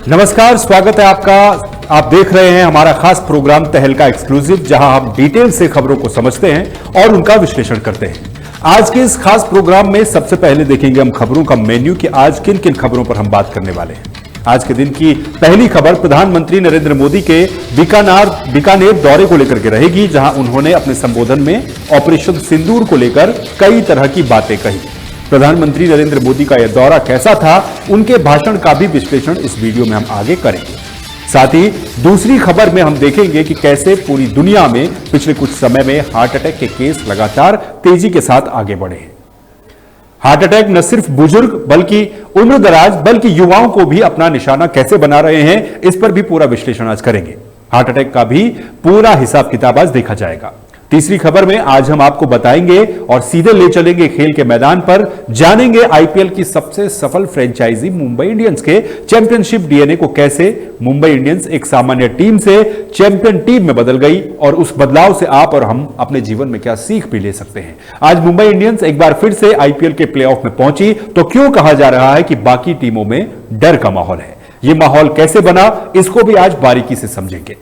नमस्कार, स्वागत है आपका। आप देख रहे हैं हमारा खास प्रोग्राम तहलका एक्सक्लूसिव, जहां हम डिटेल से खबरों को समझते हैं और उनका विश्लेषण करते हैं। आज के इस खास प्रोग्राम में सबसे पहले देखेंगे हम खबरों का मेन्यू कि आज किन किन खबरों पर हम बात करने वाले हैं। आज के दिन की पहली खबर प्रधानमंत्री नरेंद्र मोदी के बीकानेर दौरे को लेकर के रहेगी, जहां उन्होंने अपने संबोधन में ऑपरेशन सिंदूर को लेकर कई तरह की बातें कही। प्रधानमंत्री नरेंद्र मोदी का यह दौरा कैसा था, उनके भाषण का भी विश्लेषण इस वीडियो में हम आगे करेंगे। साथ ही दूसरी खबर में हम देखेंगे कि कैसे पूरी दुनिया में पिछले कुछ समय में हार्ट अटैक के केस लगातार तेजी के साथ आगे बढ़े हैं। हार्ट अटैक न सिर्फ बुजुर्ग बल्कि उम्रदराज बल्कि युवाओं को भी अपना निशाना कैसे बना रहे हैं, इस पर भी पूरा विश्लेषण आज करेंगे। हार्ट अटैक का भी पूरा हिसाब किताब आज देखा जाएगा। तीसरी खबर में आज हम आपको बताएंगे और सीधे ले चलेंगे खेल के मैदान पर, जानेंगे आईपीएल की सबसे सफल फ्रेंचाइजी मुंबई इंडियंस के चैंपियनशिप डीएनए को, कैसे मुंबई इंडियंस एक सामान्य टीम से चैंपियन टीम में बदल गई और उस बदलाव से आप और हम अपने जीवन में क्या सीख भी ले सकते हैं। आज मुंबई इंडियंस एक बार फिर से आईपीएल के प्लेऑफ में पहुंची, तो क्यों कहा जा रहा है कि बाकी टीमों में डर का माहौल है। यह माहौल कैसे बना, इसको भी आज बारीकी से समझेंगे।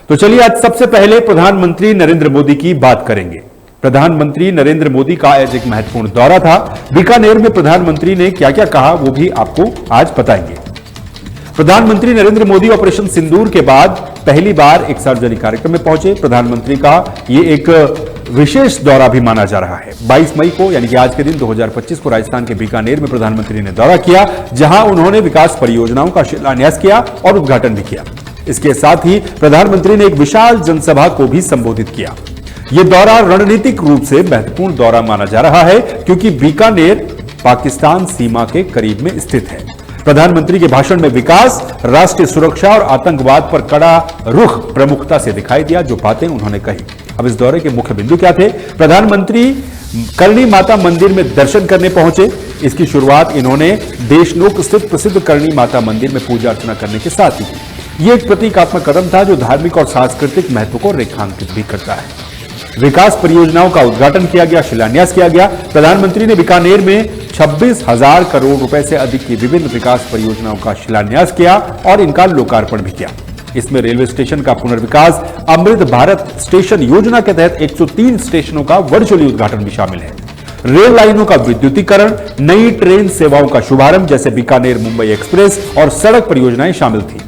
तो चलिए आज सबसे पहले प्रधानमंत्री नरेंद्र मोदी की बात करेंगे। प्रधानमंत्री नरेंद्र मोदी का आज एक महत्वपूर्ण दौरा था। बीकानेर में प्रधानमंत्री ने क्या क्या कहा, वो भी आपको आज बताएंगे। प्रधानमंत्री नरेंद्र मोदी ऑपरेशन सिंदूर के बाद पहली बार एक सार्वजनिक कार्यक्रम में पहुंचे। प्रधानमंत्री का ये एक विशेष दौरा भी माना जा रहा है। 22 मई को यानी कि आज के दिन 2025 को राजस्थान के बीकानेर में प्रधानमंत्री ने दौरा किया, जहां उन्होंने विकास परियोजनाओं का शिलान्यास किया और उद्घाटन भी किया। इसके साथ ही प्रधानमंत्री ने एक विशाल जनसभा को भी संबोधित किया। यह दौरा रणनीतिक रूप से महत्वपूर्ण दौरा माना जा रहा है, क्योंकि बीकानेर पाकिस्तान सीमा के करीब में स्थित है। प्रधानमंत्री के भाषण में विकास, राष्ट्रीय सुरक्षा और आतंकवाद पर कड़ा रुख प्रमुखता से दिखाई दिया। जो बातें उन्होंने कही। अब इस दौरे के मुख्य बिंदु क्या थे। प्रधानमंत्री करणी माता मंदिर में दर्शन करने पहुंचे। इसकी शुरुआत इन्होंने देशनोक स्थित प्रसिद्ध करणी माता मंदिर में पूजा अर्चना करने के साथ ही की। यह एक प्रतीकात्मक कदम था, जो धार्मिक और सांस्कृतिक महत्व को रेखांकित भी करता है। विकास परियोजनाओं का उद्घाटन किया गया, शिलान्यास किया गया। प्रधानमंत्री ने बीकानेर में 26,000 करोड़ रुपए से अधिक की विभिन्न विकास परियोजनाओं का शिलान्यास किया और इनका लोकार्पण भी किया। इसमें रेलवे स्टेशन का पुनर्विकास, अमृत भारत स्टेशन योजना के तहत 103 स्टेशनों का वर्चुअली उद्घाटन भी शामिल है। रेल लाइनों का विद्युतीकरण, नई ट्रेन सेवाओं का शुभारंभ जैसे बीकानेर मुंबई एक्सप्रेस और सड़क परियोजनाएं शामिल थी।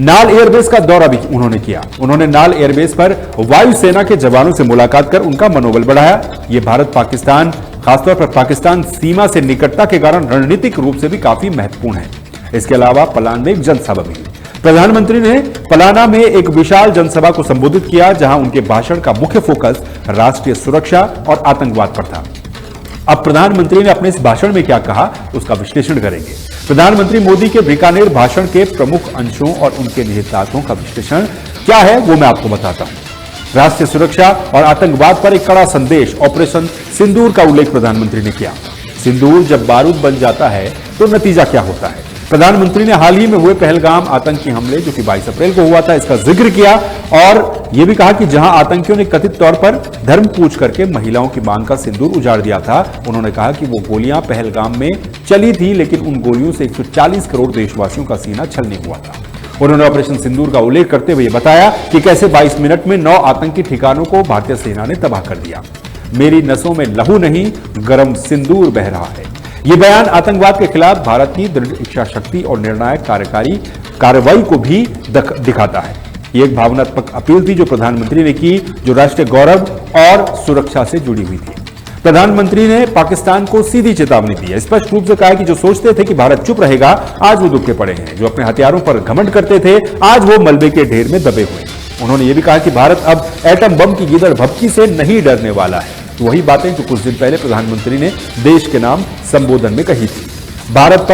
नाल एयरबेस का दौरा भी उन्होंने किया। उन्होंने नाल एयरबेस पर वायुसेना के जवानों से मुलाकात कर उनका मनोबल बढ़ाया। यह भारत पाकिस्तान, खासतौर पर पाकिस्तान सीमा से निकटता के कारण रणनीतिक रूप से भी काफी महत्वपूर्ण है। इसके अलावा पलान में एक जनसभा भी। प्रधानमंत्री ने पलाना में एक विशाल जनसभा को संबोधित किया, जहां उनके भाषण का मुख्य फोकस राष्ट्रीय सुरक्षा और आतंकवाद पर था। अब प्रधानमंत्री ने अपने इस भाषण में क्या कहा, उसका विश्लेषण करेंगे। प्रधानमंत्री मोदी के बीकानेर भाषण के प्रमुख अंशों और उनके निहितार्थों का विश्लेषण क्या है, वो मैं आपको बताता हूं। राष्ट्रीय सुरक्षा और आतंकवाद पर एक कड़ा संदेश, ऑपरेशन सिंदूर का उल्लेख प्रधानमंत्री ने किया। सिंदूर जब बारूद बन जाता है तो नतीजा क्या होता है। प्रधानमंत्री ने हाल ही में हुए पहलगाम आतंकी हमले, जो कि 22 अप्रैल को हुआ था, इसका जिक्र किया और यह भी कहा कि जहां आतंकियों ने कथित तौर पर धर्म पूछ करके महिलाओं की मांग का सिंदूर उजाड़ दिया था, उन्होंने कहा कि वो गोलियां पहलगाम में चली थी, लेकिन उन गोलियों से 140 करोड़ देशवासियों का सीना छलनी हुआ था। उन्होंने ऑपरेशन सिंदूर का उल्लेख करते हुए बताया कि कैसे 22 मिनट में 9 आतंकी ठिकानों को भारतीय सेना ने तबाह कर दिया। मेरी नसों में लहू नहीं, गर्म सिंदूर बह रहा है। यह बयान आतंकवाद के खिलाफ भारत की दृढ़ इच्छा शक्ति और निर्णायक कार्रवाई को भी दिखाता है। यह एक भावनात्मक अपील थी जो प्रधानमंत्री ने की, जो राष्ट्रीय गौरव और सुरक्षा से जुड़ी हुई थी। प्रधानमंत्री ने पाकिस्तान को सीधी चेतावनी दी है। स्पष्ट रूप से कहा कि जो सोचते थे कि भारत चुप रहेगा, आज वो दुखे पड़े हैं। जो अपने हथियारों पर घमंड करते थे, आज वो मलबे के ढेर में दबे हुए हैं। उन्होंने ये भी कहा कि भारत अब एटम बम की गीदड़ भभकी से नहीं डरने वाला है। तो वही बातें जो कुछ दिन पहले प्रधानमंत्री ने देश के नाम संबोधन में कही थी। भारत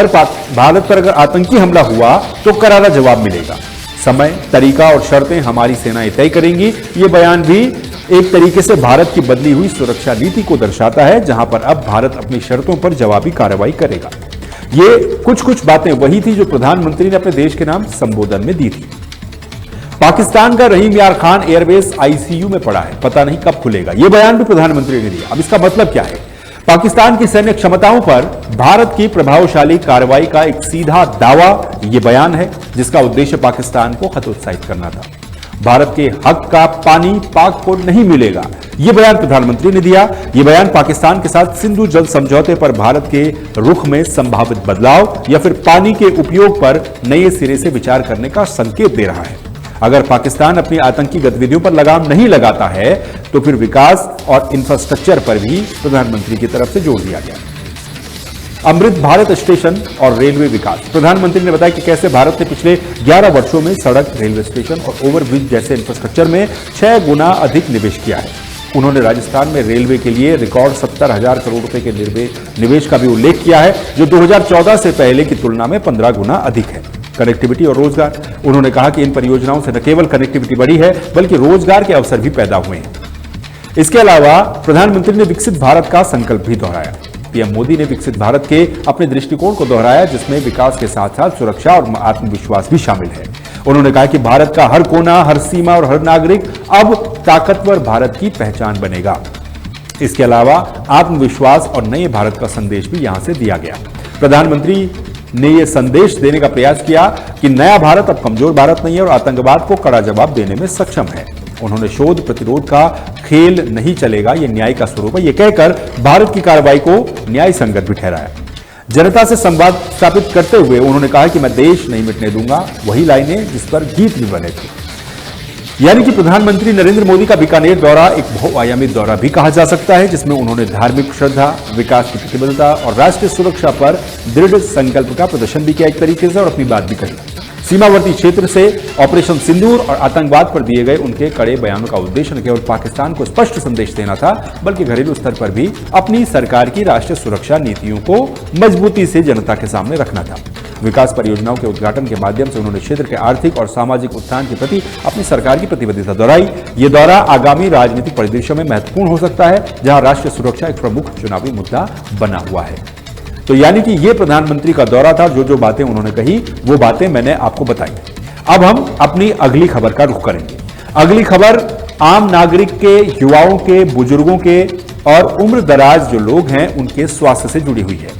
पर अगर आतंकी हमला हुआ तो करारा जवाब मिलेगा। समय, तरीका और शर्तें हमारी सेनाएं तय करेंगी। ये बयान भी एक तरीके से भारत की बदली हुई सुरक्षा नीति को दर्शाता है, जहां पर अब भारत अपनी शर्तों पर जवाबी कार्रवाई करेगा। ये कुछ बातें वही थी जो प्रधानमंत्री ने अपने देश के नाम संबोधन में दी थी। पाकिस्तान का रहीम यार खान एयरबेस आईसीयू में पड़ा है, पता नहीं कब खुलेगा। यह बयान भी प्रधानमंत्री ने दिया। अब इसका मतलब क्या है। पाकिस्तान की सैन्य क्षमताओं पर भारत की प्रभावशाली कार्रवाई का एक सीधा दावा यह बयान है, जिसका उद्देश्य पाकिस्तान को हतोत्साहित करना था। भारत के हक का पानी पाक को नहीं मिलेगा, यह बयान प्रधानमंत्री ने दिया। यह बयान पाकिस्तान के साथ सिंधु जल समझौते पर भारत के रुख में संभावित बदलाव या फिर पानी के उपयोग पर नए सिरे से विचार करने का संकेत दे रहा है। अगर पाकिस्तान अपनी आतंकी गतिविधियों पर लगाम नहीं लगाता है तो फिर विकास और इंफ्रास्ट्रक्चर पर भी प्रधानमंत्री की तरफ से जोर दिया गया। अमृत भारत स्टेशन और रेलवे विकास। प्रधानमंत्री ने बताया कि कैसे भारत ने पिछले 11 वर्षों में सड़क, रेलवे स्टेशन और ओवरब्रिज जैसे इंफ्रास्ट्रक्चर में 6 गुना अधिक निवेश किया है। उन्होंने राजस्थान में रेलवे के लिए रिकॉर्ड 70,000 करोड़ रुपए के निवेश का भी उल्लेख किया है, जो 2014 से पहले की तुलना में 15 गुना अधिक है। कनेक्टिविटी और रोजगार। उन्होंने कहा कि इन परियोजनाओं से न केवल कनेक्टिविटी बढ़ी है बल्कि रोजगार के अवसर भी पैदा हुए हैं। इसके अलावा प्रधानमंत्री ने विकसित भारत का संकल्प भी दोहराया। पीएम मोदी ने विकसित भारत के अपने दृष्टिकोण को दोहराया, जिसमें विकास के साथ साथ सुरक्षा और आत्मविश्वास भी शामिल है। उन्होंने कहा कि भारत का हर कोना, हर सीमा और हर नागरिक अब ताकतवर भारत की पहचान बनेगा। इसके अलावा आत्मविश्वास और नए भारत का संदेश भी यहां से दिया गया। प्रधानमंत्री ने यह संदेश देने का प्रयास किया कि नया भारत अब कमजोर भारत नहीं है और आतंकवाद को कड़ा जवाब देने में सक्षम है। उन्होंने शोध प्रतिरोध का खेल नहीं चलेगा, यह न्याय का स्वरूप है, यह कहकर भारत की कार्रवाई को न्याय संगत भी ठहराया। जनता से संवाद स्थापित करते हुए उन्होंने कहा कि मैं देश नहीं मिटने दूंगा, वही लाइनें जिस पर गीत भी बने थे। यानी कि प्रधानमंत्री नरेंद्र मोदी का बीकानेर दौरा एक बहुआयामी दौरा भी कहा जा सकता है, जिसमें उन्होंने धार्मिक श्रद्धा, विकास की प्रतिबद्धता और राष्ट्रीय सुरक्षा पर दृढ़ संकल्प का प्रदर्शन भी किया एक तरीके से, और अपनी बात भी कही। सीमावर्ती क्षेत्र से ऑपरेशन सिंदूर और आतंकवाद पर दिए गए उनके कड़े बयानों का उद्देश्य न केवल पाकिस्तान को स्पष्ट संदेश देना था, बल्कि घरेलू स्तर पर भी अपनी सरकार की राष्ट्रीय सुरक्षा नीतियों को मजबूती से जनता के सामने रखना था। विकास परियोजनाओं के उद्घाटन के माध्यम से उन्होंने क्षेत्र के आर्थिक और सामाजिक उत्थान के प्रति अपनी सरकार की प्रतिबद्धता दोहराई। ये दौरा आगामी राजनीतिक परिदृश्यों में महत्वपूर्ण हो सकता है, जहां राष्ट्रीय सुरक्षा एक प्रमुख चुनावी मुद्दा बना हुआ है। तो यानी कि यह प्रधानमंत्री का दौरा था, जो जो बातें उन्होंने कही वो बातें मैंने आपको बताई। अब हम अपनी अगली खबर का रुख करेंगे। अगली खबर आम नागरिक के, युवाओं के, बुजुर्गों के और उम्र दराज जो लोग हैं उनके स्वास्थ्य से जुड़ी हुई है।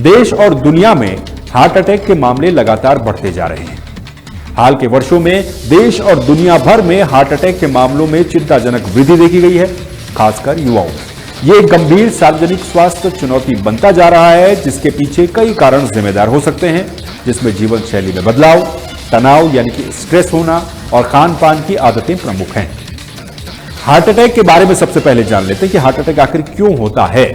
देश और दुनिया में हार्ट अटैक के मामले लगातार बढ़ते जा रहे हैं। हाल के वर्षों में देश और दुनिया भर में हार्ट अटैक के मामलों में चिंताजनक वृद्धि देखी गई है, खासकर युवाओं में। यह एक गंभीर सार्वजनिक स्वास्थ्य चुनौती बनता जा रहा है, जिसके पीछे कई कारण जिम्मेदार हो सकते हैं, जिसमें जीवन शैली में बदलाव, तनाव यानी कि स्ट्रेस होना और खान पान की आदतें प्रमुख हैं। हार्ट अटैक के बारे में सबसे पहले जान लेते हैं कि हार्ट अटैक आखिर क्यों होता है।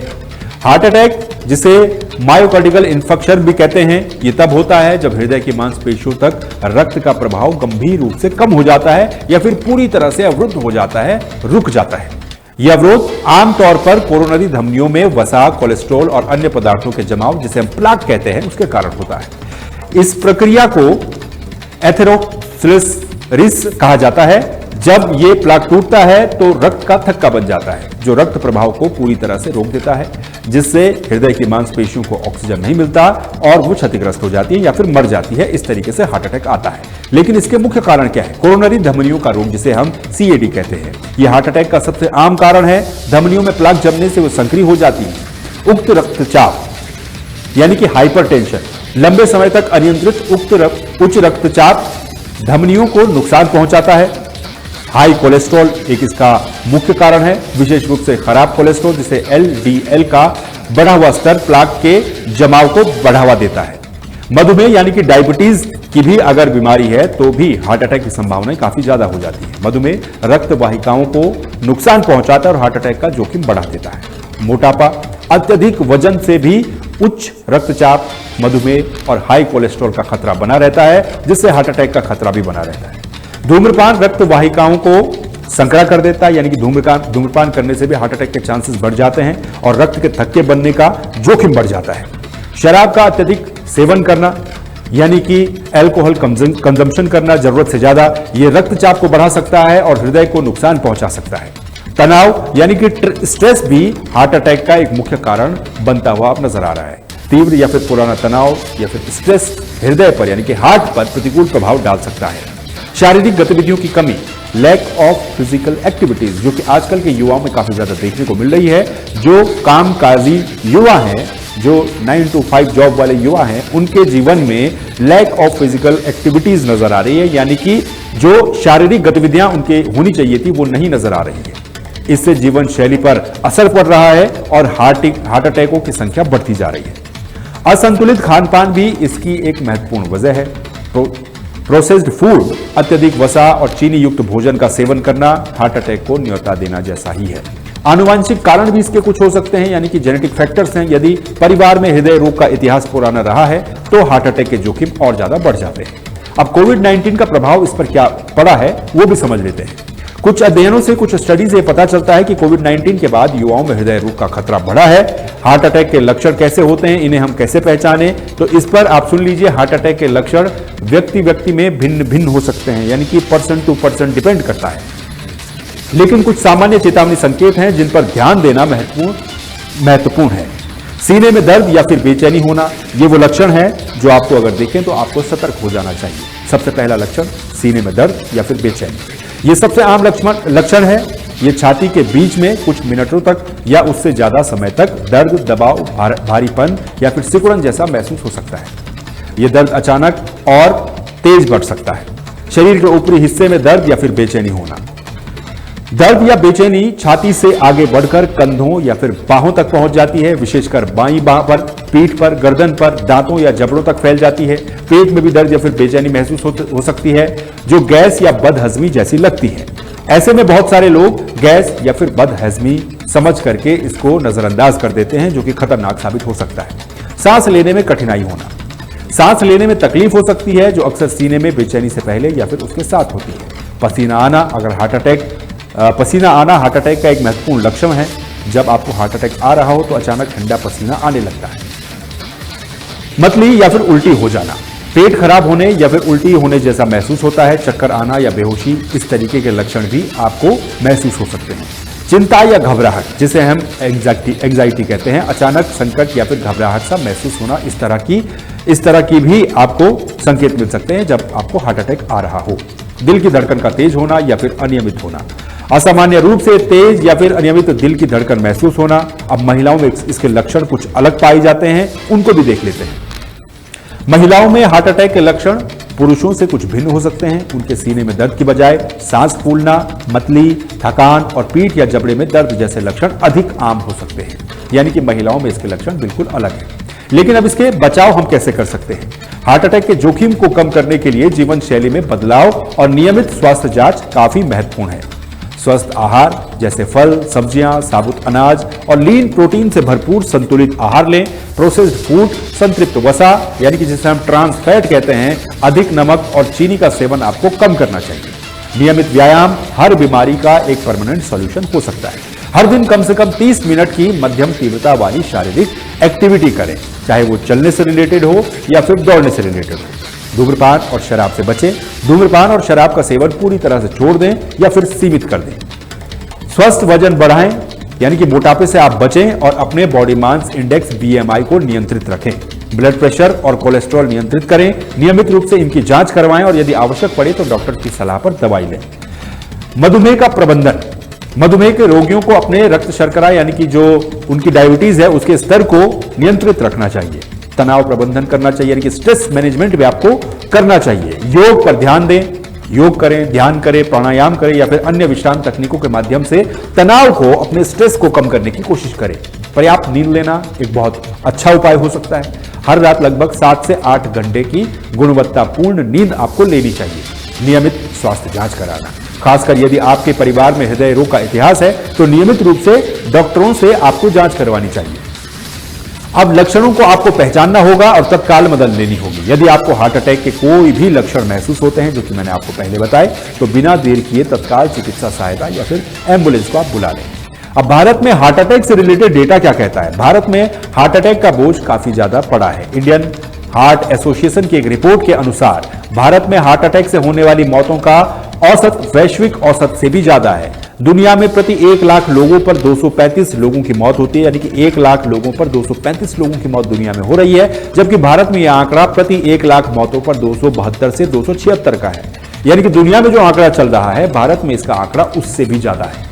हार्ट अटैक, जिसे मायोकार्डियल इंफेक्शन भी कहते हैं, यह तब होता है जब हृदय की मांसपेशियों तक रक्त का प्रवाह गंभीर रूप से कम हो जाता है या फिर पूरी तरह से अवरुद्ध हो जाता है, रुक जाता है। यह अवरोध आमतौर पर कोरोनरी धमनियों में वसा, कोलेस्ट्रॉल और अन्य पदार्थों के जमाव, जिसे हम प्लाक कहते हैं, उसके कारण होता है। इस प्रक्रिया को एथेरोस्क्लेरोसिस कहा जाता है। जब ये प्लाक टूटता है तो रक्त का थक्का बन जाता है, जो रक्त प्रवाह को पूरी तरह से रोक देता है, जिससे हृदय की मांसपेशियों को ऑक्सीजन नहीं मिलता और वो क्षतिग्रस्त हो जाती है या फिर मर जाती है। इस तरीके से हार्ट अटैक आता है। लेकिन इसके मुख्य कारण क्या है? कोरोनरी धमनियों का रोग, जिसे हम सीएडी कहते हैं। यह हार्ट अटैक का सबसे आम कारण है। धमनियों में प्लाक जमने से वो संक्रिय हो जाती है। उक्त रक्तचाप यानी कि हाइपरटेंशन, लंबे समय तक अनियंत्रित उच्च रक्तचाप धमनियों को नुकसान पहुंचाता है। हाई कोलेस्ट्रॉल एक इसका मुख्य कारण है, विशेष रूप से खराब कोलेस्ट्रॉल, जिसे एलडीएल का बढ़ा हुआ स्तर प्लाक के जमाव को बढ़ावा देता है। मधुमेह यानी कि डायबिटीज की भी अगर बीमारी है तो भी हार्ट अटैक की संभावना काफी ज्यादा हो जाती है। मधुमेह रक्त वाहिकाओं को नुकसान पहुंचाता है और हार्ट अटैक का जोखिम बढ़ा देता है। मोटापा, अत्यधिक वजन से भी उच्च रक्तचाप, मधुमेह और हाई कोलेस्ट्रॉल का खतरा बना रहता है, जिससे हार्ट अटैक का खतरा भी बना रहता है। धूम्रपान रक्त वाहिकाओं को संकरा कर देता है, यानी कि धूम्रपान करने से भी हार्ट अटैक के चांसेस बढ़ जाते हैं और रक्त के थक्के बनने का जोखिम बढ़ जाता है। शराब का अत्यधिक सेवन करना यानी कि अल्कोहल कंजम्पशन करना जरूरत से ज्यादा, यह रक्तचाप को बढ़ा सकता है और हृदय को नुकसान पहुंचा सकता है। तनाव यानी कि स्ट्रेस भी हार्ट अटैक का एक मुख्य कारण बनता हुआ अब नजर आ रहा है। तीव्र या फिर पुराना तनाव या फिर स्ट्रेस हृदय पर यानी कि हार्ट पर प्रतिकूल प्रभाव डाल सकता है। शारीरिक गतिविधियों की कमी, लैक ऑफ फिजिकल एक्टिविटीज, जो कि आजकल के युवाओं में काफी ज्यादा देखने को मिल रही है। जो कामकाजी युवा हैं, जो 9 to 5 जॉब वाले युवा हैं, उनके जीवन में लैक ऑफ फिजिकल एक्टिविटीज नजर आ रही है, यानी कि जो शारीरिक गतिविधियां उनके होनी चाहिए थी वो नहीं नजर आ रही है। इससे जीवन शैली पर असर पड़ रहा है और हार्ट अटैकों की संख्या बढ़ती जा रही है। असंतुलित खान पान भी इसकी एक महत्वपूर्ण वजह है। प्रोसेस्ड फूड, अत्यधिक वसा और चीनी युक्त भोजन का सेवन करना हार्ट अटैक को न्योता देना जैसा ही है। आनुवंशिक कारण भी इसके कुछ हो सकते हैं, यानी कि जेनेटिक फैक्टर्स हैं। यदि परिवार में हृदय रोग का इतिहास पुराना रहा है तो हार्ट अटैक के जोखिम और ज्यादा बढ़ जाते हैं। अब कोविड-19 का प्रभाव इस पर क्या पड़ा है वो भी समझ लेते हैं। कुछ अध्ययनों से, कुछ स्टडीज से पता चलता है कि कोविड-19 के बाद युवाओं में हृदय रोग का खतरा बढ़ा है। हार्ट अटैक के लक्षण कैसे होते हैं, इन्हें हम कैसे पहचाने, तो इस पर आप सुन लीजिए। हार्ट अटैक के लक्षण व्यक्ति व्यक्ति में भिन्न भिन्न हो सकते हैं, यानी कि पर्सन टू पर्सन डिपेंड करता है, लेकिन कुछ सामान्य चेतावनी संकेत हैं जिन पर ध्यान देना महत्वपूर्ण है। सीने में दर्द या फिर बेचैनी होना, ये वो लक्षण है जो आपको अगर देखें तो आपको सतर्क हो जाना चाहिए। सबसे पहला लक्षण सीने में दर्द या फिर बेचैनी, ये सबसे आम लक्षण है। ये छाती के बीच में कुछ मिनटों तक या उससे ज्यादा समय तक दर्द, दबाव, भारीपन या फिर सिकुड़न जैसा महसूस हो सकता है। यह दर्द अचानक और तेज बढ़ सकता है। शरीर के ऊपरी हिस्से में दर्द या फिर बेचैनी होना, दर्द या बेचैनी छाती से आगे बढ़कर कंधों या फिर बाहों तक पहुंच जाती है, विशेषकर बाईं बाह पर, पीठ पर, गर्दन पर, दांतों या जबड़ों तक फैल जाती है। पेट में भी दर्द या फिर बेचैनी महसूस हो सकती है जो गैस या बदहजमी जैसी लगती है। ऐसे में बहुत सारे लोग गैस या फिर बदहजमी समझ करके इसको नजरअंदाज कर देते हैं, जो कि खतरनाक साबित हो सकता है। सांस लेने में कठिनाई होना, सांस लेने में तकलीफ हो सकती है जो अक्सर सीने में बेचैनी से पहले या फिर उसके साथ होती है। पसीना आना हार्ट अटैक का एक महत्वपूर्ण लक्षण है। जब आपको हार्ट अटैक आ रहा हो तो अचानक ठंडा पसीना आने लगता है। मतली या फिर उल्टी हो जाना, पेट खराब होने या फिर उल्टी होने जैसा महसूस होता है। चक्कर आना या बेहोशी, इस तरीके के लक्षण भी आपको महसूस हो सकते हैं। चिंता या घबराहट, जिसे हम एंग्जाइटी कहते हैं, अचानक संकट या फिर घबराहट सा महसूस होना, इस तरह की भी आपको संकेत मिल सकते हैं जब आपको हार्ट अटैक आ रहा हो। दिल की धड़कन का तेज होना या फिर अनियमित होना, असामान्य रूप से तेज या फिर अनियमित दिल की धड़कन महसूस होना। अब महिलाओं में इसके लक्षण कुछ अलग पाए जाते हैं, उनको भी देख लेते हैं। महिलाओं में हार्ट अटैक के लक्षण पुरुषों से कुछ भिन्न हो सकते हैं। उनके सीने में दर्द की बजाय सांस फूलना, मतली, थकान और पीठ या जबड़े में दर्द जैसे लक्षण अधिक आम हो सकते हैं, यानी कि महिलाओं में इसके लक्षण बिल्कुल अलग हैं। लेकिन अब इसके बचाव हम कैसे कर सकते हैं? हार्ट अटैक के जोखिम को कम करने के लिए जीवन शैली में बदलाव और नियमित स्वास्थ्य जांच काफी महत्वपूर्ण है। स्वस्थ आहार जैसे फल, सब्जियां, साबुत अनाज और लीन प्रोटीन से भरपूर संतुलित आहार लें। प्रोसेस्ड फूड, संतृप्त वसा यानी कि जिसे हम ट्रांस फैट कहते हैं, अधिक नमक और चीनी का सेवन आपको कम करना चाहिए। नियमित व्यायाम हर बीमारी का एक परमानेंट सॉल्यूशन हो सकता है। हर दिन कम से कम 30 मिनट की मध्यम तीव्रता वाली शारीरिक एक्टिविटी करें, चाहे वो चलने से रिलेटेड हो या फिर दौड़ने से रिलेटेड हो। धूम्रपान और शराब से बचें। धूम्रपान और शराब का सेवन पूरी तरह से छोड़ दें या फिर सीमित कर दें। स्वस्थ वजन बढ़ाएं, यानी कि मोटापे से आप बचें और अपने बॉडी मास इंडेक्स BMI को नियंत्रित रखें। ब्लड प्रेशर और कोलेस्ट्रॉल नियंत्रित करें। नियमित रूप से इनकी जांच करवाएं और यदि आवश्यक पड़े तो डॉक्टर की सलाह पर दवाई लें। मधुमेह का प्रबंधन, मधुमेह के रोगियों को अपने रक्त शर्करा यानी कि जो उनकी डायबिटीज है उसके स्तर को नियंत्रित रखना चाहिए। तनाव प्रबंधन करना चाहिए, यानी कि स्ट्रेस मैनेजमेंट भी आपको करना चाहिए। योग पर ध्यान दें, योग करें, ध्यान करें, प्राणायाम करें या फिर अन्य विश्राम तकनीकों के माध्यम से तनाव को, अपने स्ट्रेस को कम करने की कोशिश करें। पर्याप्त नींद लेना एक बहुत अच्छा उपाय हो सकता है। हर रात लगभग 7 से 8 घंटे की गुणवत्तापूर्ण नींद आपको लेनी चाहिए। नियमित स्वास्थ्य जांच कराना, खासकर यदि आपके परिवार में हृदय रोग का इतिहास है तो नियमित रूप से डॉक्टरों से आपको जांच करवानी चाहिए। अब लक्षणों को आपको पहचानना होगा और तत्काल मदद लेनी होगी। यदि आपको हार्ट अटैक के कोई भी लक्षण महसूस होते हैं, जो कि मैंने आपको पहले बताए, तो बिना देर किए तत्काल चिकित्सा सहायता या फिर एम्बुलेंस को आप बुला लें। अब भारत में हार्ट अटैक से रिलेटेड डेटा क्या कहता है? भारत में हार्ट अटैक का बोझ काफी ज्यादा पड़ा है। इंडियन हार्ट एसोसिएशन की एक रिपोर्ट के अनुसार भारत में हार्ट अटैक से होने वाली मौतों का औसत वैश्विक औसत से भी ज्यादा है। दुनिया में प्रति 1 लाख लोगों पर 235 लोगों की मौत होती है, यानी कि 1 लाख लोगों पर 235 लोगों की मौत दुनिया में हो रही है, जबकि भारत में यह आंकड़ा प्रति 1 लाख मौतों पर 272 से 276 का है। यानी कि दुनिया में जो आंकड़ा चल रहा है, भारत में इसका आंकड़ा उससे भी ज्यादा है।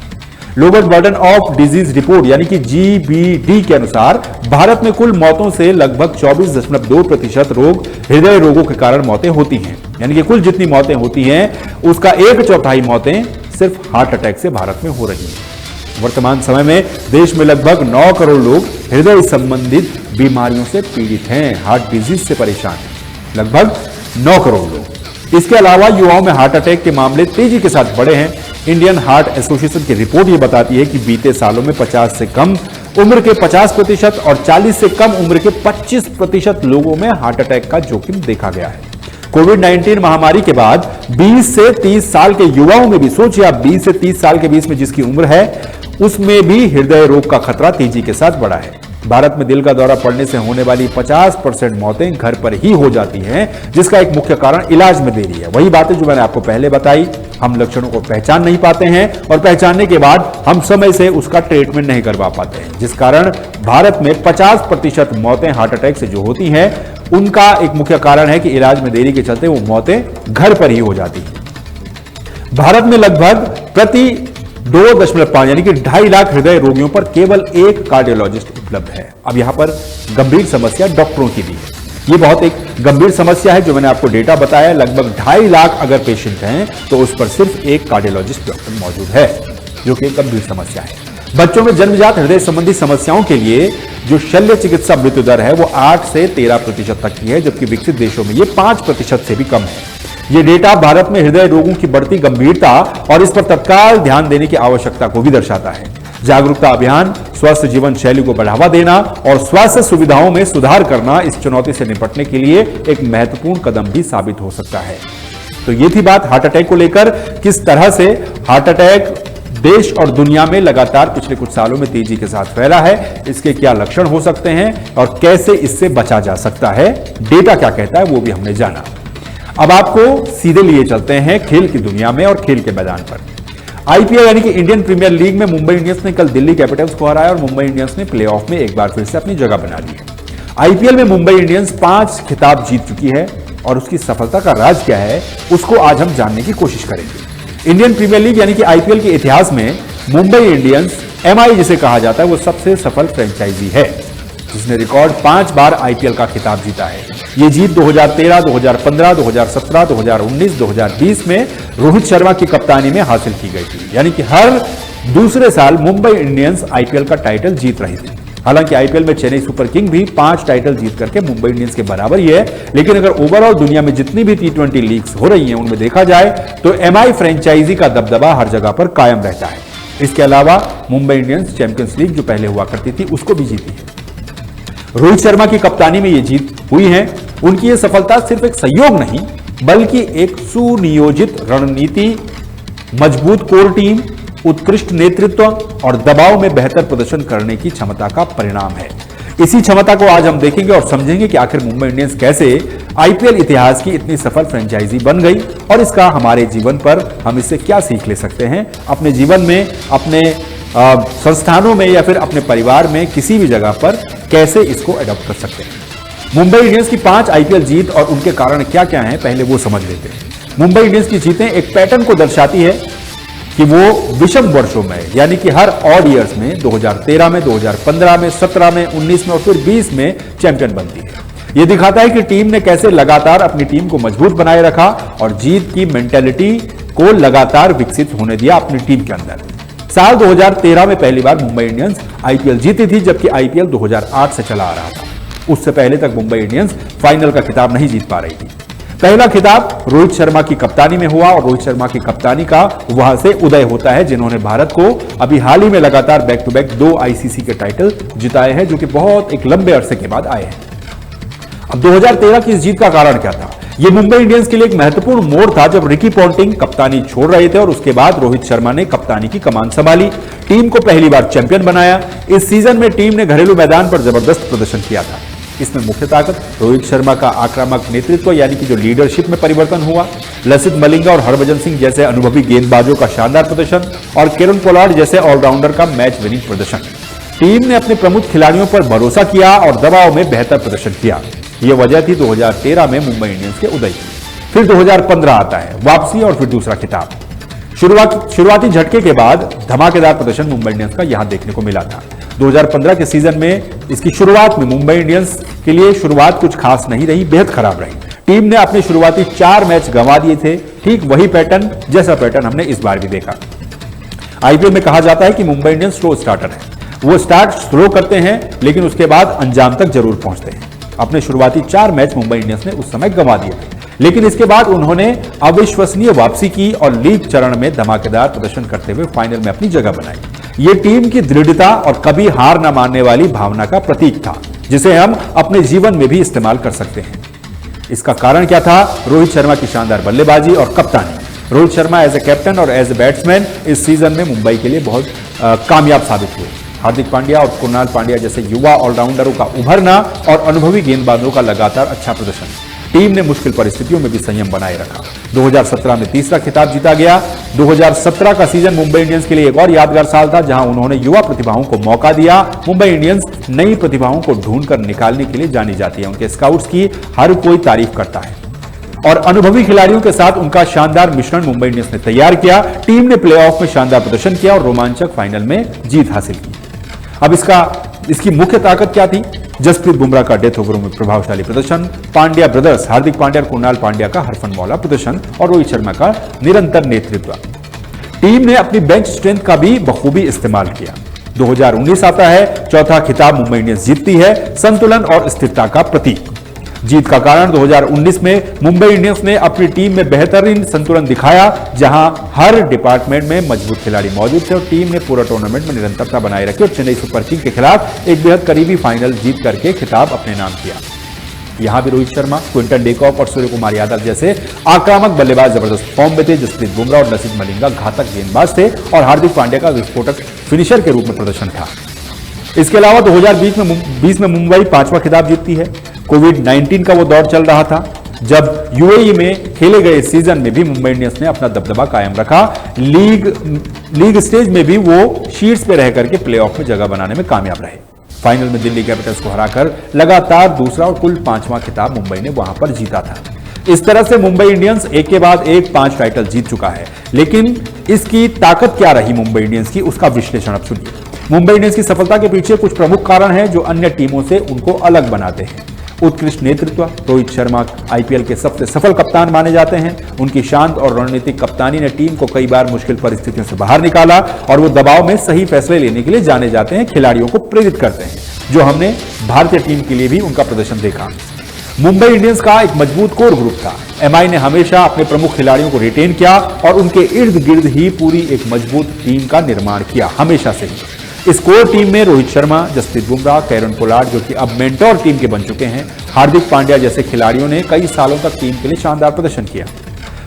Global burden of disease report यानी कि GBD के अनुसार भारत में कुल मौतों से लगभग 24.2% रोग हृदय रोगों के कारण मौतें होती हैं। यानी कि कुल जितनी मौतें होती हैं उसका 1/4 मौतें सिर्फ हार्ट अटैक से भारत में हो रही हैं। वर्तमान समय में देश में लगभग 9 करोड़ लोग हृदय संबंधित बीमारियों से पीड़ित हैं, हार्ट डिजीज से परेशान हैं, लगभग 9 करोड़ लोग। इसके अलावा युवाओं में हार्ट अटैक के मामले तेजी के साथ बढ़े हैं। इंडियन हार्ट एसोसिएशन की रिपोर्ट यह बताती है कि बीते सालों में 50 से कम उम्र के 50% और 40 से कम उम्र के 25% लोगों में हार्ट अटैक का जोखिम देखा गया है। कोविड-19 महामारी के बाद 20 से 30 साल के युवाओं में भी, सोचिए आप, 20 से 30 साल के बीच में जिसकी उम्र है उसमें भी हृदय रोग का खतरा तेजी के साथ बढ़ा है। भारत में दिल का दौरा पड़ने से होने वाली 50% मौतें घर पर ही हो जाती हैं, जिसका एक मुख्य कारण इलाज में देरी है। वही बातें जो मैंने आपको पहले बताई, हम लक्षणों को पहचान नहीं पाते हैं और पहचानने के बाद हम समय से उसका ट्रीटमेंट नहीं करवा पाते हैं, जिस कारण भारत में 50% मौतें हार्ट अटैक से जो होती हैं उनका एक मुख्य कारण है कि इलाज में देरी के चलते वो मौतें घर पर ही हो जाती हैं। भारत में लगभग प्रति 2.5 यानी कि 2.5 लाख हृदय रोगियों पर केवल एक कार्डियोलॉजिस्ट उपलब्ध है। अब यहां पर गंभीर समस्या डॉक्टरों की भी है। ये बहुत एक गंभीर समस्या है जो मैंने आपको डेटा बताया। लगभग 2.5 लाख अगर पेशेंट हैं तो उस पर सिर्फ एक कार्डियोलॉजिस्ट डॉक्टर मौजूद है, जो कि एक गंभीर समस्या है। बच्चों में जन्मजात हृदय संबंधी समस्याओं के लिए जो शल्य चिकित्सा मृत्यु दर है वो 8 से 13% तक की है, जबकि विकसित देशों में ये 5% से भी कम है। ये डेटा भारत में हृदय रोगों की बढ़ती गंभीरता और इस पर तत्काल ध्यान देने की आवश्यकता को भी दर्शाता है। जागरूकता अभियान, स्वस्थ जीवन शैली को बढ़ावा देना और स्वास्थ्य सुविधाओं में सुधार करना इस चुनौती से निपटने के लिए एक महत्वपूर्ण कदम भी साबित हो सकता है। तो ये थी बात हार्ट अटैक को लेकर, किस तरह से हार्ट अटैक देश और दुनिया में लगातार पिछले कुछ सालों में तेजी के साथ फैला है, इसके क्या लक्षण हो सकते हैं और कैसे इससे बचा जा सकता है, डेटा क्या कहता है वो भी हमने जाना। अब आपको सीधे लिए चलते हैं खेल की दुनिया में और खेल के मैदान पर। आईपीएल यानी कि इंडियन प्रीमियर लीग में मुंबई इंडियंस ने कल दिल्ली कैपिटल्स को हराया और मुंबई इंडियंस ने प्लेऑफ में एक बार फिर से अपनी जगह बना ली है। आईपीएल में मुंबई इंडियंस 5 खिताब जीत चुकी है और उसकी सफलता का राज क्या है उसको आज हम जानने की कोशिश करेंगे। इंडियन प्रीमियर लीग यानी कि आईपीएल के इतिहास में मुंबई इंडियंस, एमआई जिसे कहा जाता है, वो सबसे सफल फ्रेंचाइजी है जिसने रिकॉर्ड 5 बार आईपीएल का खिताब जीता है। ये जीत 2013, 2015, 2017, 2019, 2020 में रोहित शर्मा की कप्तानी में हासिल की गई थी। यानी कि हर दूसरे साल मुंबई इंडियंस आईपीएल का टाइटल जीत रही थी। हालांकि आईपीएल में चेन्नई सुपर किंग भी 5 टाइटल जीत करके मुंबई इंडियंस के बराबर ही है, लेकिन अगर ओवरऑल दुनिया में जितनी भी T20 लीग्स हो रही हैं उनमें देखा जाए तो एमआई फ्रेंचाइजी का दबदबा हर जगह पर कायम रहता है। इसके अलावा मुंबई इंडियंस चैंपियंस लीग जो पहले हुआ करती थी उसको भी जीती है। रोहित शर्मा की कप्तानी में ये जीत हुई है। उनकी ये सफलता सिर्फ एक संयोग नहीं बल्कि एक सुनियोजित रणनीति, मजबूत कोर टीम, उत्कृष्ट नेतृत्व और दबाव में बेहतर प्रदर्शन करने की क्षमता का परिणाम है। इसी क्षमता को आज हम देखेंगे और समझेंगे कि आखिर मुंबई इंडियंस कैसे आईपीएल इतिहास की इतनी सफल फ्रेंचाइजी बन गई और इसका हमारे जीवन पर हम इससे क्या सीख ले सकते हैं, अपने जीवन में, अपने संस्थानों में या फिर अपने परिवार में किसी भी जगह पर कैसे इसको अडॉप्ट कर सकते हैं। मुंबई इंडियंस की 5 आईपीएल जीत और उनके कारण क्या क्या हैं पहले वो समझ लेते हैं। मुंबई इंडियंस की जीतें एक पैटर्न को दर्शाती है कि वो विषम वर्षों में, यानी कि हर ऑड ईयर्स में 2013 में, 2015 में, 17 में, 19 में और फिर 20 में चैंपियन बनती है। यह दिखाता है कि टीम ने कैसे लगातार अपनी टीम को मजबूत बनाए रखा और जीत की मेंटेलिटी को लगातार विकसित होने दिया अपनी टीम के अंदर। साल 2013 में पहली बार मुंबई इंडियंस आईपीएल जीती थी, जबकि आईपीएल 2008 से चला आ रहा था। उससे पहले तक मुंबई इंडियंस फाइनल का खिताब नहीं जीत पा रही थी। पहला खिताब रोहित शर्मा की कप्तानी में हुआ और रोहित शर्मा की कप्तानी का वहां से उदय होता है, जिन्होंने भारत को अभी हाल ही में लगातार बैक टू बैक 2 आईसीसी के टाइटल जिताए हैं, जो कि बहुत एक लंबे अरसे के बाद आए हैं। अब 2013 की इस जीत का कारण क्या था? यह मुंबई इंडियंस के लिए एक महत्वपूर्ण मोड़ था जब रिकी पॉन्टिंग कप्तानी छोड़ रहे थे और उसके बाद रोहित शर्मा ने कप्तानी की कमान संभाली, टीम को पहली बार चैंपियन बनाया। इस सीजन में टीम ने घरेलू मैदान पर जबरदस्त प्रदर्शन किया था। इसमें मुख्य ताकत रोहित शर्मा का आक्रामक नेतृत्व, यानी कि जो लीडरशिप में परिवर्तन हुआ, लसित मलिंगा और हरभजन सिंह जैसे अनुभवी गेंदबाजों का शानदार प्रदर्शन और किरण पोलार्ड जैसे ऑलराउंडर का मैच विनिंग प्रदर्शन। टीम ने अपने प्रमुख खिलाड़ियों पर भरोसा किया और दबाव में बेहतर प्रदर्शन किया। यह वजह थी 2013 में मुंबई इंडियंस के उदय की। फिर 2015 आता है, वापसी और फिर दूसरा खिताब। शुरुआती झटके के बाद धमाकेदार प्रदर्शन मुंबई इंडियंस का यहां देखने को मिला था। 2015 के सीजन में इसकी शुरुआत में मुंबई इंडियंस के लिए शुरुआत कुछ खास नहीं रही, बेहद खराब रही। टीम ने अपने शुरुआती 4 मैच गंवा दिए थे, ठीक वही पैटर्न जैसा पैटर्न हमने इस बार भी देखा। आईपीएल में कहा जाता है कि मुंबई इंडियंस स्लो स्टार्टर है, वो स्टार्ट स्लो करते हैं लेकिन उसके बाद अंजाम तक जरूर पहुंचते हैं। अपने शुरुआती 4 मैच मुंबई इंडियंस ने उस समय गंवा दिए थे, लेकिन इसके बाद उन्होंने अविश्वसनीय वापसी की और लीग चरण में धमाकेदार प्रदर्शन करते हुए फाइनल में अपनी जगह बनाई। यह टीम की दृढ़ता और कभी हार न मानने वाली भावना का प्रतीक था, जिसे हम अपने जीवन में भी इस्तेमाल कर सकते हैं। इसका कारण क्या था? रोहित शर्मा की शानदार बल्लेबाजी और कप्तानी। Rohit Sharma as a captain और एज ए बैट्समैन इस सीजन में मुंबई के लिए बहुत कामयाब साबित हुए। हार्दिक पांड्या और कुणाल पांड्या जैसे युवा ऑलराउंडरों का उभरना और अनुभवी गेंदबाजों का लगातार अच्छा प्रदर्शन, टीम ने मुश्किल परिस्थितियों में भी संयम बनाए रखा। 2017 में तीसरा खिताब जीता गया। 2017 का सीजन मुंबई इंडियंस के लिए एक और यादगार साल था, जहां उन्होंने युवा प्रतिभाओं को मौका दिया। मुंबई इंडियंस नई प्रतिभाओं को ढूंढकर निकालने के लिए जानी जाती है। उनके स्काउट्स की हर कोई तारीफ करता है और अनुभवी खिलाड़ियों के साथ उनका शानदार मिश्रण मुंबई इंडियंस ने तैयार किया। टीम ने प्लेऑफ में शानदार प्रदर्शन किया और रोमांचक फाइनल में जीत हासिल की। अब इसकी मुख्य ताकत क्या थी? जसप्रीत बुमराह का डेथ ओवरों में प्रभावशाली प्रदर्शन, पांड्या ब्रदर्स हार्दिक पांड्या और कुणाल पांड्या का हरफनमौला प्रदर्शन और रोहित शर्मा का निरंतर नेतृत्व। टीम ने अपनी बेंच स्ट्रेंथ का भी बखूबी इस्तेमाल किया। 2019 आता है, चौथा खिताब मुंबई इंडियंस जीतती है, संतुलन और स्थिरता का प्रतीक। जीत का कारण 2019 में मुंबई इंडियंस ने अपनी टीम में बेहतरीन संतुलन दिखाया, जहां हर डिपार्टमेंट में मजबूत खिलाड़ी मौजूद थे और टीम ने पूरा टूर्नामेंट में निरंतरता बनाए रखी और चेन्नई सुपर किंग के खिलाफ एक बेहद करीबी फाइनल जीत करके खिताब अपने नाम किया। यहां भी रोहित शर्मा, क्विंटन डेकॉक और सूर्यकुमार यादव जैसे आक्रामक बल्लेबाज जबरदस्त फॉर्म में थे। जसप्रीत बुमराह और लसिथ मलिंगा घातक गेंदबाज थे और हार्दिक पांड्या का विस्फोटक फिनिशर के रूप में प्रदर्शन था। इसके अलावा 2020 में मुंबई 5वां खिताब जीतती है। कोविड-19 का वो दौर चल रहा था, जब यूएई में खेले गए सीजन में भी मुंबई इंडियंस ने अपना दबदबा कायम रखा। लीग स्टेज में भी वो शीट्स पे रह करके प्लेऑफ में जगह बनाने में कामयाब रहे। फाइनल में दिल्ली कैपिटल्स को हराकर लगातार दूसरा और कुल 5वां खिताब मुंबई ने वहां पर जीता था। इस तरह से मुंबई इंडियंस एक के बाद एक 5 टाइटल जीत चुका है। लेकिन इसकी ताकत क्या रही मुंबई इंडियंस की, उसका विश्लेषण अब सुनिए। मुंबई इंडियंस की सफलता के पीछे कुछ प्रमुख कारण हैं जो अन्य टीमों से उनको अलग बनाते हैं। उत्कृष्ट नेतृत्व, रोहित शर्मा आईपीएल के सबसे सफल कप्तान माने जाते हैं। उनकी शांत और रणनीतिक कप्तानी ने टीम को कई बार मुश्किल परिस्थितियों से बाहर निकाला और वो दबाव में सही फैसले लेने के लिए जाने जाते हैं, खिलाड़ियों को प्रेरित करते हैं, जो हमने भारतीय टीम के लिए भी उनका प्रदर्शन देखा। मुंबई इंडियंस का एक मजबूत कोर ग्रुप था। एमआई ने हमेशा अपने प्रमुख खिलाड़ियों को रिटेन किया और उनके इर्द गिर्द ही पूरी एक मजबूत टीम का निर्माण किया, हमेशा से ही। इस कोर टीम में रोहित शर्मा, जसप्रीत बुमराह, कैरन पोलार्ड जो कि अब मेंटोर टीम के बन चुके हैं, हार्दिक पांड्या जैसे खिलाड़ियों ने कई सालों तक टीम के लिए शानदार प्रदर्शन किया।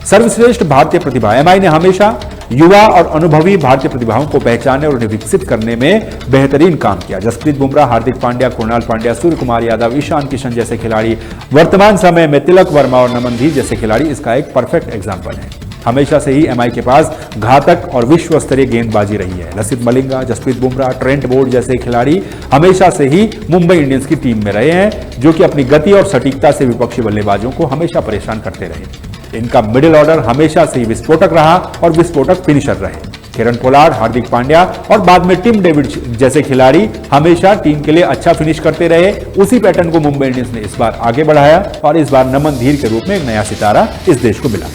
सर्वश्रेष्ठ भारतीय प्रतिभा, एमआई ने हमेशा युवा और अनुभवी भारतीय प्रतिभाओं को पहचानने और उन्हें विकसित करने में बेहतरीन काम किया। जसप्रीत बुमराह, हार्दिक पांड्या, कुणाल पांड्या, सूर्यकुमार यादव, ईशान किशन जैसे खिलाड़ी, वर्तमान समय में तिलक वर्मा और नमन धीर जैसे खिलाड़ी इसका एक परफेक्ट एग्जाम्पल है। हमेशा से ही एमआई के पास घातक और विश्व स्तरीय गेंदबाजी रही है। लसिथ मलिंगा, जसप्रीत बुमराह, ट्रेंट बोल्ट जैसे खिलाड़ी हमेशा से ही मुंबई इंडियंस की टीम में रहे हैं, जो कि अपनी गति और सटीकता से विपक्षी बल्लेबाजों को हमेशा परेशान करते रहे। इनका मिडिल ऑर्डर हमेशा से ही विस्फोटक रहा और विस्फोटक फिनिशर रहे। कैरन पोलार्ड, हार्दिक पांड्या और बाद में टिम डेविड जैसे खिलाड़ी हमेशा टीम के लिए अच्छा फिनिश करते रहे। उसी पैटर्न को मुंबई इंडियंस ने इस बार आगे बढ़ाया और इस बार नमन धीर के रूप में एक नया सितारा इस देश को मिला।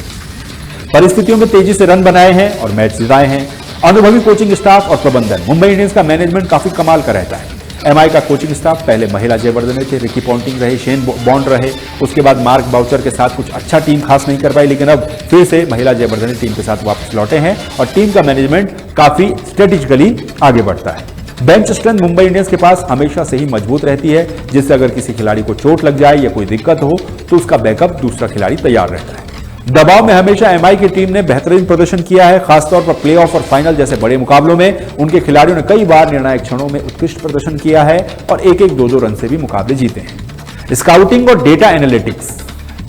परिस्थितियों में तेजी से रन बनाए हैं और मैच जिताए हैं। अनुभवी कोचिंग स्टाफ और प्रबंधन, मुंबई इंडियंस का मैनेजमेंट काफी कमाल का रहता है। एमआई का कोचिंग स्टाफ पहले महिला जयवर्धने थे, रिकी पॉन्टिंग रहे, शेन बॉन्ड रहे, उसके बाद मार्क बाउचर के साथ कुछ अच्छा टीम खास नहीं कर पाई, लेकिन अब फिर से महिला जयवर्धने टीम के साथ वापस लौटे हैं और टीम का मैनेजमेंट काफी स्ट्रेटेजिकली आगे बढ़ता है। बेंच स्ट्रेंथ मुंबई इंडियंस के पास हमेशा से ही मजबूत रहती है, जिससे अगर किसी खिलाड़ी को चोट लग जाए या कोई दिक्कत हो तो उसका बैकअप दूसरा खिलाड़ी तैयार रहता है। दबाव में हमेशा एमआई की टीम ने बेहतरीन प्रदर्शन किया है, खासतौर पर प्लेऑफ और फाइनल जैसे बड़े मुकाबलों में उनके खिलाड़ियों ने कई बार निर्णायक क्षणों में उत्कृष्ट प्रदर्शन किया है और एक 2-2 रन से भी मुकाबले जीते हैं। स्काउटिंग और डेटा एनालिटिक्स,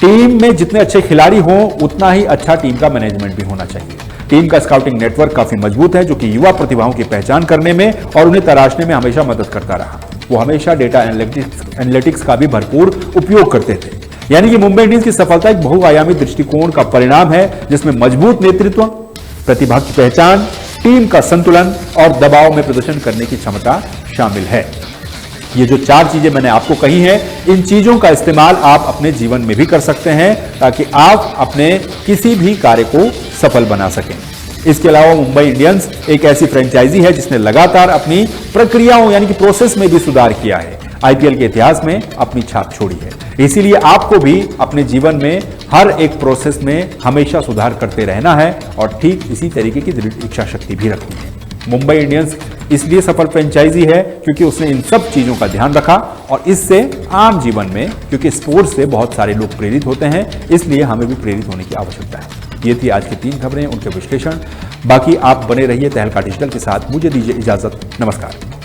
टीम में जितने अच्छे खिलाड़ी हों उतना ही अच्छा टीम का मैनेजमेंट भी होना चाहिए। टीम का स्काउटिंग नेटवर्क काफी मजबूत है, जो कि युवा प्रतिभाओं की पहचान करने में और उन्हें तराशने में हमेशा मदद करता रहा। वो हमेशा डेटा एनालिटिक्स का भी भरपूर उपयोग करते थे। यानी कि मुंबई इंडियंस की सफलता एक बहुआयामी दृष्टिकोण का परिणाम है, जिसमें मजबूत नेतृत्व, प्रतिभा की पहचान, टीम का संतुलन और दबाव में प्रदर्शन करने की क्षमता शामिल है। ये जो 4 चीजें मैंने आपको कही हैं, इन चीजों का इस्तेमाल आप अपने जीवन में भी कर सकते हैं ताकि आप अपने किसी भी कार्य को सफल बना सकें। इसके अलावा मुंबई इंडियंस एक ऐसी फ्रेंचाइजी है जिसने लगातार अपनी प्रक्रियाओं यानी कि प्रोसेस में भी सुधार किया है, आईपीएल के इतिहास में अपनी छाप छोड़ी है। इसीलिए आपको भी अपने जीवन में हर एक प्रोसेस में हमेशा सुधार करते रहना है और ठीक इसी तरीके की दृढ़ इच्छा शक्ति भी रखनी है। मुंबई इंडियंस इसलिए सफल फ्रेंचाइजी है क्योंकि उसने इन सब चीजों का ध्यान रखा और इससे आम जीवन में, क्योंकि स्पोर्ट्स से बहुत सारे लोग प्रेरित होते हैं, इसलिए हमें भी प्रेरित होने की आवश्यकता है। ये थी आज की 3 खबरें, उनके विश्लेषण। बाकी आप बने रहिए तहलका डिजिटल के साथ। मुझे दीजिए इजाजत। नमस्कार।